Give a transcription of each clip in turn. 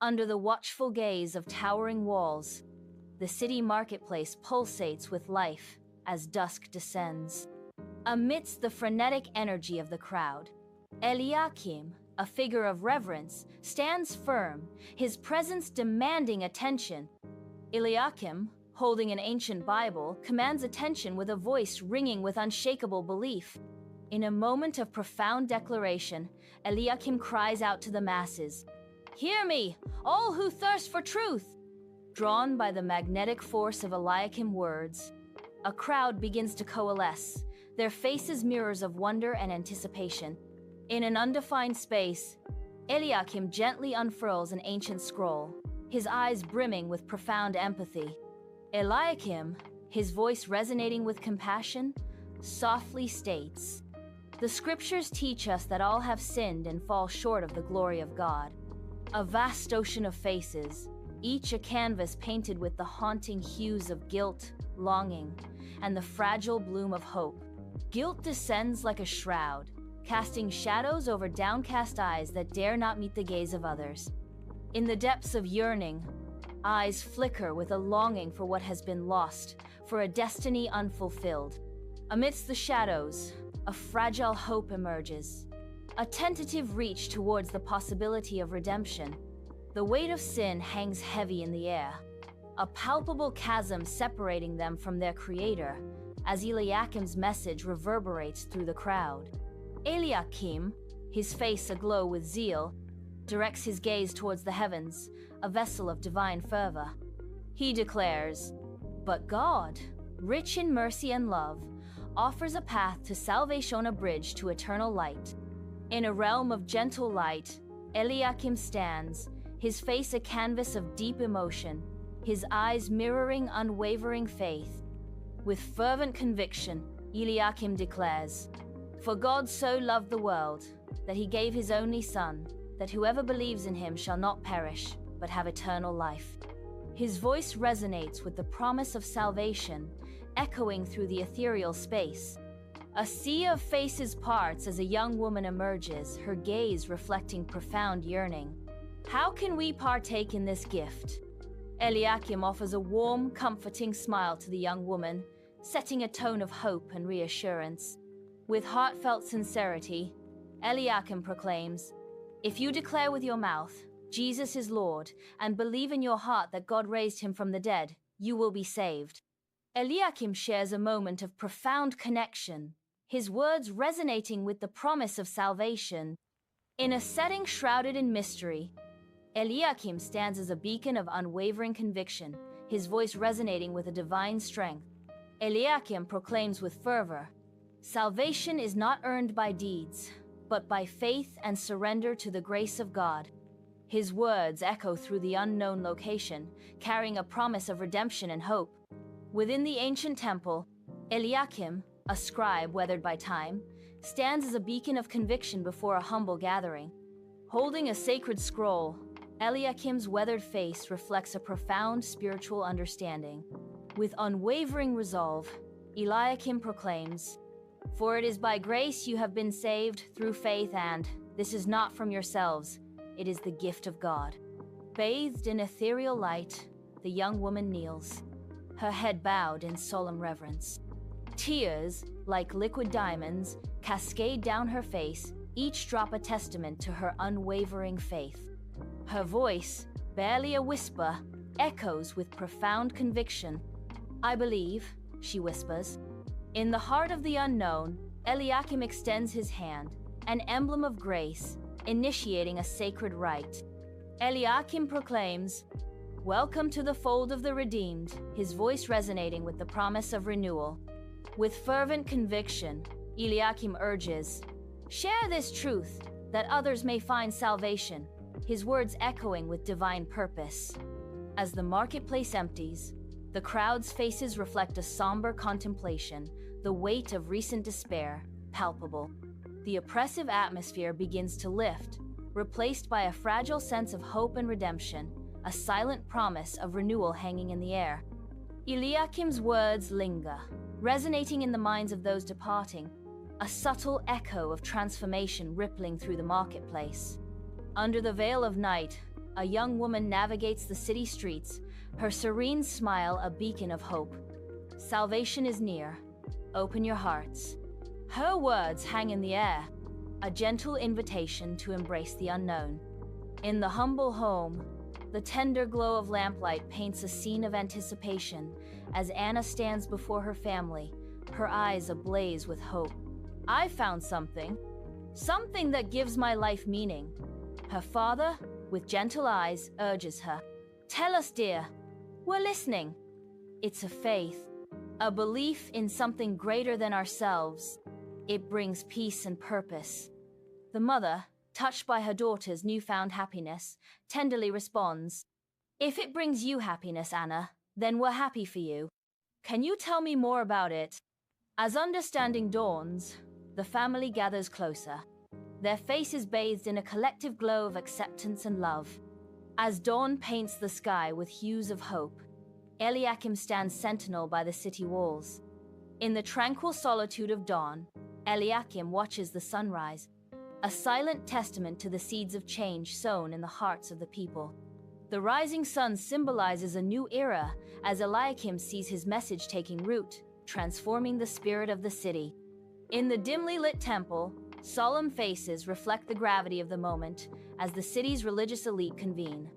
Under the watchful gaze of towering walls, the city marketplace pulsates with life as dusk descends. Amidst the frenetic energy of the crowd, Eliakim, a figure of reverence, stands firm, his presence demanding attention. Eliakim, holding an ancient Bible, commands attention with a voice ringing with unshakable belief. In a moment of profound declaration, Eliakim cries out to the masses, "Hear me, all who thirst for truth!" Drawn by the magnetic force of Eliakim's words, a crowd begins to coalesce, their faces mirrors of wonder and anticipation. In an undefined space, Eliakim gently unfurls an ancient scroll, his eyes brimming with profound empathy. Eliakim, his voice resonating with compassion, softly states, "The scriptures teach us that all have sinned and fall short of the glory of God." A vast ocean of faces, each a canvas painted with the haunting hues of guilt, longing, and the fragile bloom of hope. Guilt descends like a shroud, casting shadows over downcast eyes that dare not meet the gaze of others. In the depths of yearning, eyes flicker with a longing for what has been lost, for a destiny unfulfilled. Amidst the shadows, a fragile hope emerges, a tentative reach towards the possibility of redemption. The weight of sin hangs heavy in the air, a palpable chasm separating them from their creator, as Eliakim's message reverberates through the crowd. Eliakim, his face aglow with zeal, directs his gaze towards the heavens, a vessel of divine fervor. He declares, "But God, rich in mercy and love, offers a path to salvation, a bridge to eternal light." In a realm of gentle light, Eliakim stands, his face a canvas of deep emotion, his eyes mirroring unwavering faith. With fervent conviction, Eliakim declares, "For God so loved the world, that he gave his only Son, that whoever believes in him shall not perish, but have eternal life." His voice resonates with the promise of salvation, echoing through the ethereal space. A sea of faces parts as a young woman emerges, her gaze reflecting profound yearning. "How can we partake in this gift?" Eliakim offers a warm, comforting smile to the young woman, setting a tone of hope and reassurance. With heartfelt sincerity, Eliakim proclaims, "If you declare with your mouth, 'Jesus is Lord,' and believe in your heart that God raised him from the dead, you will be saved." Eliakim shares a moment of profound connection, his words resonating with the promise of salvation. In a setting shrouded in mystery, Eliakim stands as a beacon of unwavering conviction, his voice resonating with a divine strength. Eliakim proclaims with fervor, "Salvation is not earned by deeds, but by faith and surrender to the grace of God." His words echo through the unknown location, carrying a promise of redemption and hope. Within the ancient temple, Eliakim, a scribe weathered by time, stands as a beacon of conviction before a humble gathering. Holding a sacred scroll, Eliakim's weathered face reflects a profound spiritual understanding. With unwavering resolve, Eliakim proclaims, "For it is by grace you have been saved through faith, and this is not from yourselves, it is the gift of God." Bathed in ethereal light, the young woman kneels, her head bowed in solemn reverence. Tears, like liquid diamonds, cascade down her face, each drop a testament to her unwavering faith. Her voice, barely a whisper, echoes with profound conviction. "I believe," she whispers. In the heart of the unknown, Eliakim extends his hand, an emblem of grace, initiating a sacred rite. Eliakim proclaims, "Welcome to the fold of the redeemed," his voice resonating with the promise of renewal. With fervent conviction, Eliakim urges, "Share this truth, that others may find salvation," his words echoing with divine purpose. As the marketplace empties, the crowd's faces reflect a somber contemplation, the weight of recent despair palpable. The oppressive atmosphere begins to lift, replaced by a fragile sense of hope and redemption, a silent promise of renewal hanging in the air. Eliakim's words linger, resonating in the minds of those departing, a subtle echo of transformation rippling through the marketplace. Under the veil of night, a young woman navigates the city streets, her serene smile a beacon of hope. Salvation is near. Open your hearts. Her words hang in the air, a gentle invitation to embrace the unknown. In the humble home, the tender glow of lamplight paints a scene of anticipation as Anna stands before her family, her eyes ablaze with hope. I found something that gives my life meaning. Her father, with gentle eyes, urges her. Tell us, dear. We're listening. It's a faith, a belief in something greater than ourselves. It brings peace and purpose. The mother, touched by her daughter's newfound happiness, tenderly responds, If it brings you happiness, Anna, then we're happy for you. Can you tell me more about it? As understanding dawns, the family gathers closer, their faces bathed in a collective glow of acceptance and love. As dawn paints the sky with hues of hope, Eliakim stands sentinel by the city walls. In the tranquil solitude of dawn, Eliakim watches the sunrise, a silent testament to the seeds of change sown in the hearts of the people. The rising sun symbolizes a new era as Eliakim sees his message taking root, transforming the spirit of the city. In the dimly lit temple, solemn faces reflect the gravity of the moment as the city's religious elite convene.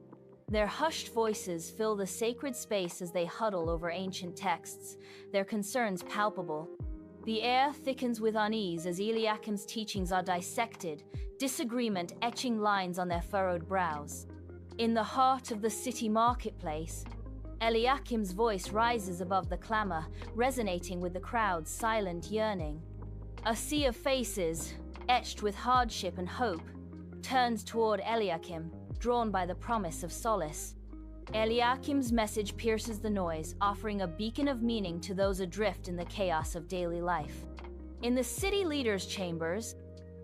Their hushed voices fill the sacred space as they huddle over ancient texts, their concerns palpable. The air thickens with unease as Eliakim's teachings are dissected, disagreement etching lines on their furrowed brows. In the heart of the city marketplace, Eliakim's voice rises above the clamor, resonating with the crowd's silent yearning. A sea of faces, etched with hardship and hope, turns toward Eliakim, drawn by the promise of solace. Eliakim's message pierces the noise, offering a beacon of meaning to those adrift in the chaos of daily life. In the city leader's chambers,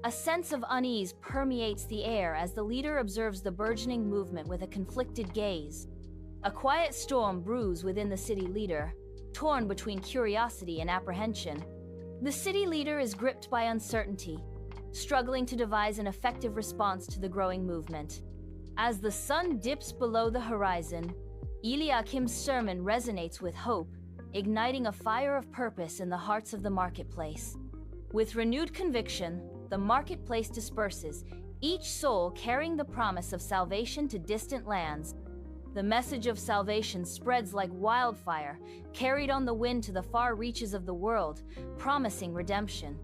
a sense of unease permeates the air as the leader observes the burgeoning movement with a conflicted gaze. A quiet storm brews within the city leader, torn between curiosity and apprehension. The city leader is gripped by uncertainty, struggling to devise an effective response to the growing movement. As the sun dips below the horizon, Eliakim's sermon resonates with hope, igniting a fire of purpose in the hearts of the marketplace. With renewed conviction, the marketplace disperses, each soul carrying the promise of salvation to distant lands. The message of salvation spreads like wildfire, carried on the wind to the far reaches of the world, promising redemption.